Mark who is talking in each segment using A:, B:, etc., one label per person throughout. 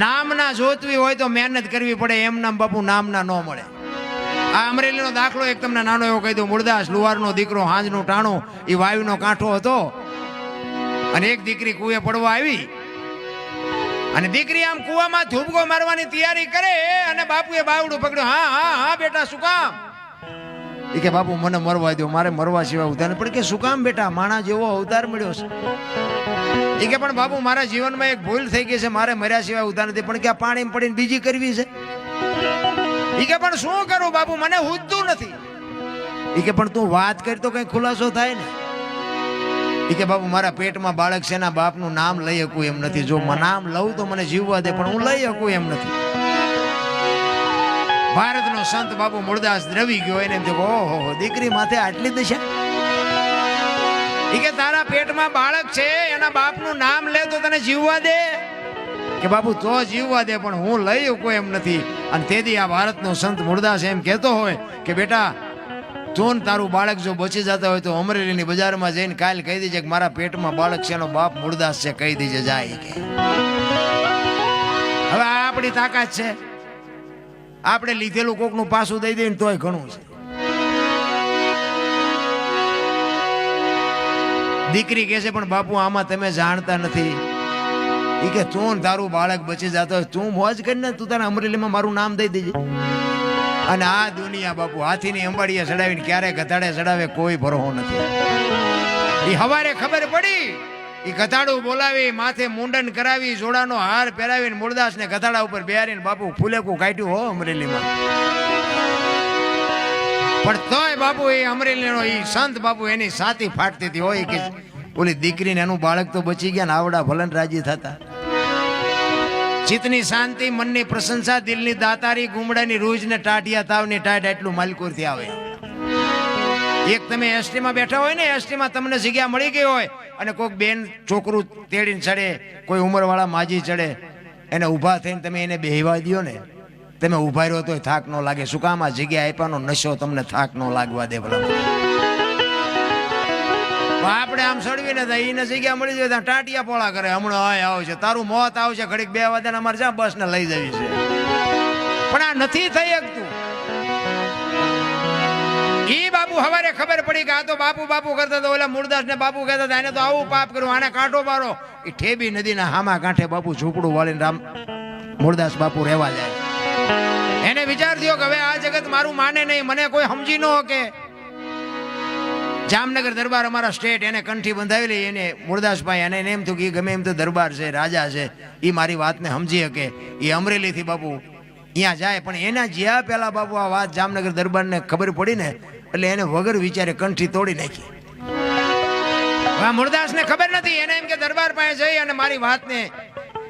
A: નામના જોતવી હોય તો મહેનત કરવી પડે, એમ નામ બાપુ નામના ન મળે. આ અમરેલીનો દાખલો એક તમને નાનો એવો કહી દઉં. મૂળદાસ લુહારનો દીકરો, હાંજનું ટાણું, એ વાયુનો કાંઠો હતો અને એક દીકરી કુએ પડવા આવી અને દીકરી આમ કુવામાં ધૂબકો મારવાની તૈયારી કરે અને બાપુએ બાવડું પકડ્યું. હા હા હા બેટા, શું કામ? એ કે બાપુ મને મરવા દો, મારે મરવા સિવાય ઉધાર પણ. કે શું કામ બેટા? માણા જેવો અવતાર મળ્યો છે. એ કે પણ બાપુ મારા જીવનમાં એક ભૂલ થઈ ગઈ છે, મારે મર્યા સિવાય ઉધાર નથી. પણ કે આ પાણી પડીને બીજી કરવી છે. એ કે પણ શું કરું બાપુ, મને હુજતું નથી. એ કે પણ તું વાત કરી તો કઈ ખુલાસો થાય ને. એ કે બાપુ મારા પેટમાં બાળક છે, એના બાપનું નામ લઈ શકું એમ નથી. જો નામ લઉં તો મને જીવવા દે, પણ હું લઈ શકું એમ નથી. ભારતનો સંત બાપુ મૂળદાસ દ્રવી ગયો. એને એમ થયું, ઓહો દીકરી માથે આટલી દશા. એ કે તારા પેટમાં બાળક છે, એના બાપનું નામ લે તો તને જીવવા દે. કે બાપુ તો જીવવા દે, પણ હું લઈ શકું એમ નથી. અને તેથી આ ભારતનો સંત મૂળદાસ એમ કહેતો હોય કે બેટા તું તારું બાળક જો બચી જતા હોય તો અમરેલીની બજારમાં જઈને કાલ કહી દેજે કે મારા પેટમાં બાળક છે, એનો બાપ મૂળદાસ છે, કહી દેજે જાય. કે હવે આ આપણી તાકાત છે. આપણે લીધેલું કોકનું પાછું દઈ દઈએ તોય ઘણું છે. દીકરી કહે છે પણ બાપુ આમાં તમે જાણતા નથી. એ કે તું તારું બાળક બચી જતો હોય તું મોજ કરીને તું તારા અમરેલીમાં મારું નામ દઈ દેજે. અને આ દુનિયા બાપુ હાથીની અંબાડીએ ચડાવીને ક્યારે ગધાડે ચડાવે કોઈ ભરોસો નથી. એ હવારે ખબર પડી, એ ગધાડું બોલાવી, માથે મુંડન કરાવી, જોડાનો હાર પહેરાવીને મૂળદાસને ગધાડા ઉપર બેહારીને બાપુ ફૂલેકું કાઢ્યું હો અમરેલીમાં. પણ તોય બાપુ એ અમરેલીનો એ સંત બાપુ એની સાથી ફાટતી હતી હોય કે ઓલી દીકરીને એનું બાળક તો બચી ગયા ને આવડા ભલન રાજી થતા. ચિત્તની શાંતિ, મનની પ્રશંસા, દિલની દાતારી, ગુમડાની રૂજ ને ટાટિયા તાવની ટાટ એટલું માલકોરથી આવે. એક તમે એસટીમાં બેઠા હોય ને, એસટીમાં તમને જગ્યા મળી ગઈ હોય અને કોઈક બેન છોકરું તેડીને ચડે, કોઈ ઉંમરવાળા માજી ચડે, એને ઊભા થઈને તમે એને બેહવા દો ને, તમે ઊભા રહ્યો તો થાક ન લાગે. શું કામ? આ જગ્યા આપ્યાનો નશો તમને થાક ન લાગવા દે. ભલા આપણે આમ સડવીને એને જગ્યા મળી જાય ટાટિયા પોળા કરે, હમણાં હાય આવશે, તારું મોત આવશે, ઘડીક 2 વાગ્યાને અમારે જ્યાં બસ ને લઈ જવી છે. પણ આ નથી થઈ શકતું. ઈ બાપુ હવારે ખબર પડી કે આ તો બાપુ બાપુ કરતા હતા, ઓલા મૂળદાસ ને બાપુ કહેતા હતા, એને તો આવું પાપ કર્યું, આને કાંઠો મારો. એ ઠેબી નદીના હામા કાંઠે બાપુ ઝૂંપડું વાળીને રામ મૂળદાસ બાપુ રહેવા જાય. એને વિચાર થયો કે હવે આ જગત મારું માને નહીં, મને કોઈ સમજી ન કે. જામનગર દરબાર અમારા સ્ટેટ, એને કંઠી બંધાવેલી, એને મૂળદાસભાઈ, અને એને એમ થયું કે ગમે એમ તો દરબાર છે, રાજા છે, એ મારી વાતને સમજી શકે. એ અમરેલીથી બાપુ અહીંયા જાય, પણ એના જ્યાં પેલા બાપુ આ વાત જામનગર દરબારને ખબર પડી ને, એટલે એને વગર વિચારે કંઠી તોડી નાખી. મૂળદાસને ખબર નથી, એને એમ કે દરબાર પાસે જઈ અને મારી વાતને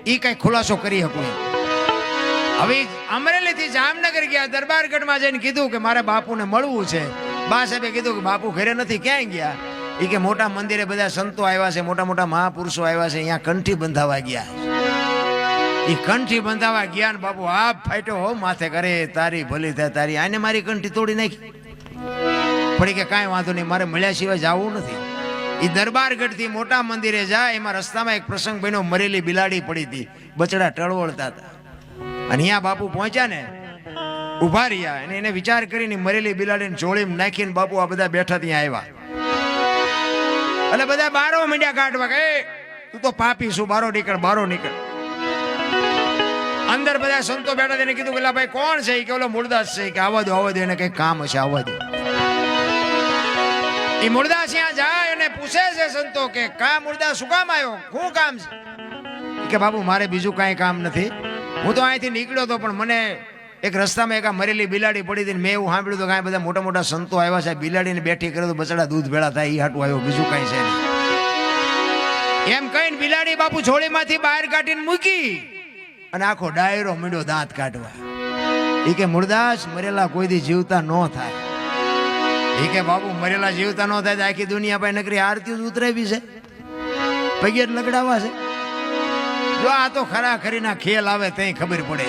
A: એ કઈ ખુલાસો કરી શકું. હવે અમરેલીથી જામનગર ગયા, દરબારગઢમાં જઈને કીધું કે મારે બાપુને મળવું છે. બા સાહેબે કીધું કે બાપુ ઘરે નથી, ક્યાંય ગયા? એ કે મોટા મંદિરે બધા સંતો આવ્યા છે, મોટા મોટા મહાપુરુષો આવ્યા છે, અહીંયા કંઠી બંધાવા ગયા. એ કંઠી બંધાવા ગયા ને બાપુ આપ ફાટ્યો હો માથે, કરે તારી ભલી થાય તારી, આને મારી કંઠી તોડી નાખી. પડી કે કાંઈ વાંધો નહીં, મારે મળ્યા સિવાય જવું નથી. એ દરબારગઢથી મોટા મંદિરે જાય, એમાં રસ્તામાં એક પ્રસંગ બન્યો, મરેલી બિલાડી પડી હતી, બચડા ટળવળતા હતા. અને અહીંયા બાપુ પહોંચ્યા ને, ઉભા રહ્યા, અને એને વિચાર કરીને મરેલી બિલાડીને જોડીમાં નાખીને બાપુ આ બધા બેઠા ત્યાં આવ્યા. એટલે બધા બારો મીંડ્યા કાઢવા કે તું તો પાપી શું, બારો નીકળ, બારો નીકળ. અંદર બધા સંતો બેઠા, તેને કીધું કે ભાઈ કોણ છે? કે ઓલો મૂળદાસ છે. કે આવવા દો, એને કઈ કામ હશે, આવવા દો. એ મૂળદાસ ત્યાં જાય અને પૂછે છે સંતો કે કા મૂળદાસ શું કામ આવ્યો, શું કામ છે? કે બાપુ મારે બીજું કાંઈ કામ નથી, હું તો અહીંથી નીકળ્યો હતો, પણ મને એક રસ્તામાં એક મરેલી બિલાડી પડી હતી, મેં એવું સાંભળ્યું તો કાંઈ બધા મોટા મોટા સંતો આવ્યા છે, બિલાડીને બેઠી કરે તો બચડા દૂધ ભેળા થાય, એ હાટું આવ્યો, બીજું કાંઈ છે નહીં. એમ કહીને બિલાડી બાપુ છોડીમાંથી બહાર કાઢીને મૂકી અને આખો ડાયરો મીંડો દાંત કાઢવા. એ કે મૂળદાસ મરેલા કોઈ દી જીવતા ન થાય. એ કે બાપુ મરેલા જીવતા ન થાય તો આખી દુનિયા પાસે નકરી આરતીઓ ઉતરાવી છે, પગે લગડાવા છે. જો આ તો ખરા ખરીના ખેલ આવે ત્યાં ખબર પડે.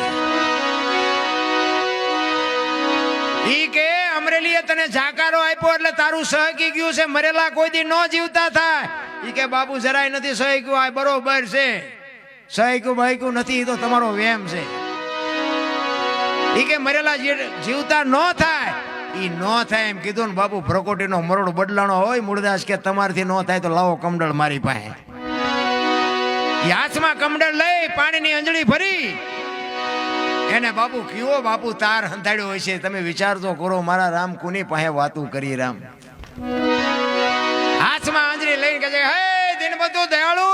A: ઈ કે અમરેલીએ તને જાકારો આપ્યો એટલે તારું સહકી ગયું છે, મરેલા કોઈ દી ન જીવતા થાય. ઈ કે બાપુ જરાય નથી સહી ગયું, આ બરોબર છે. સહીકું બાઈકું નથી, એ તો તમારો વેમ છે. ઈ કે મરેલા જીવતા ન થાય, ઈ ન થાય એમ કીધું ને બાપુ પ્રકોટીનો મરોડ બદલાણો હોય. મૂળદાસ કે તમારથી ન થાય તો લાવો કમડળ મારી પાસે. ઈ હાથમાં કમડળ લઈ પાણીની અંજળી ભરી એને બાપુ કીવો બાપુ તાર હંધાડ્યો હોય છે. તમે વિચાર તો કરો મારા રામ કોની પાસે વાતું કરી રામ. હાથમાં આંજળી લઈને કહે છે, હે દિનબંધુ દયાળુ,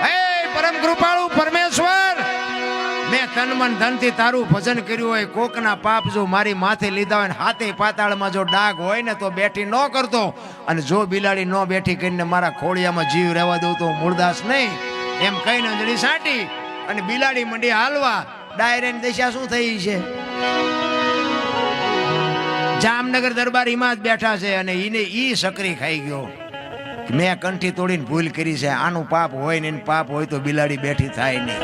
A: હે પરમ કૃપાળુ પરમેશ્વર, મેં તન મન ધનથી તારું ભજન કર્યું હોય, કોકના પાપ જો મારી માથે લીધા હોય, હાથે પાતાળમાં જો ડાઘ હોય ને તો બેઠી ન કરતો, અને જો બિલાડી ન બેઠી કરીને મારા ખોડિયામાં જીવ રહેવા દઉં તો મૂળદાસ નહીં. એમ કહીને અંજળી સાટી અને બિલાડી મંડી હાલવા. ડાયરેક્ટ દિશા શું થઈ છે? જામનગર દરબાર હિમાં જ બેઠા છે અને ઈને ઈ સકરી ખાઈ ગયો. મેં કંઠી તોડીને ભૂલ કરી છે, આનું પાપ હોય ને પાપ હોય તો બિલાડી બેઠી થાય નહીં.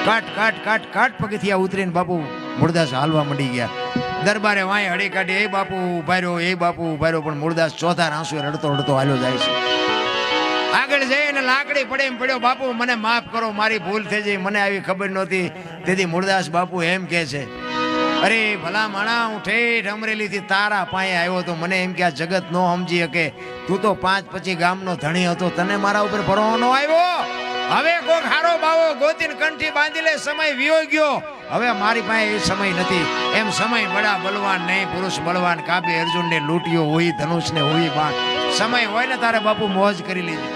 A: કાટ કાટ કાટ કાટ પગથિયા ઉતરીને બાપુ મૂળદાસ હાલવા મંડી ગયા. દરબારે વાંય હળી કાઢી, એ બાપુ ઉભા રહ્યો, એ બાપુ ઉભા રહ્યો, પણ મૂળદાસ ચોથા આંસુ રડતો રડતો હાલ્યો જાય છે. આગળ જઈને લાકડી પડે એમ પડ્યો, બાપુ મને માફ કરો, મારી ભૂલ થઈ જઈ, મને આવી ખબર નહોતી. તેથી મૂળદાસ બાપુ એમ કહે છે, અરે ભલા માણા, હું ઠેઠ અમરેલીથી તારા પાસે આવ્યો તો મને એમ કે આ જગત નો સમજી શકે, તું તો 5-25 ગામનો ધણી હતો, તને મારા ઉપર ભરોસો ન આવ્યો. હવે કોક હારો બાવો ગોતીને કંઠી બાંધી લે, સમય વિયો ગયો, હવે મારી પાસે એ સમય નથી. એમ સમય બડા બલવાન નહીં, પુરુષ બળવાન, કાબે અર્જુનને લૂંટ્યો હોય, ધનુષને હોય બાણ. સમય હોય ને તારે બાપુ મોજ કરી લીધી.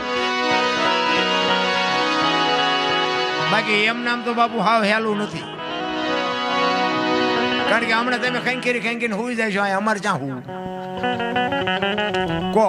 A: બાકી એમ નામ તો બાપુ હાવ હેલું નથી. કારણ કે હમણાં તમે ખેંખીને હુઈ જાય છો, અમારે ક્યાં હું કહો.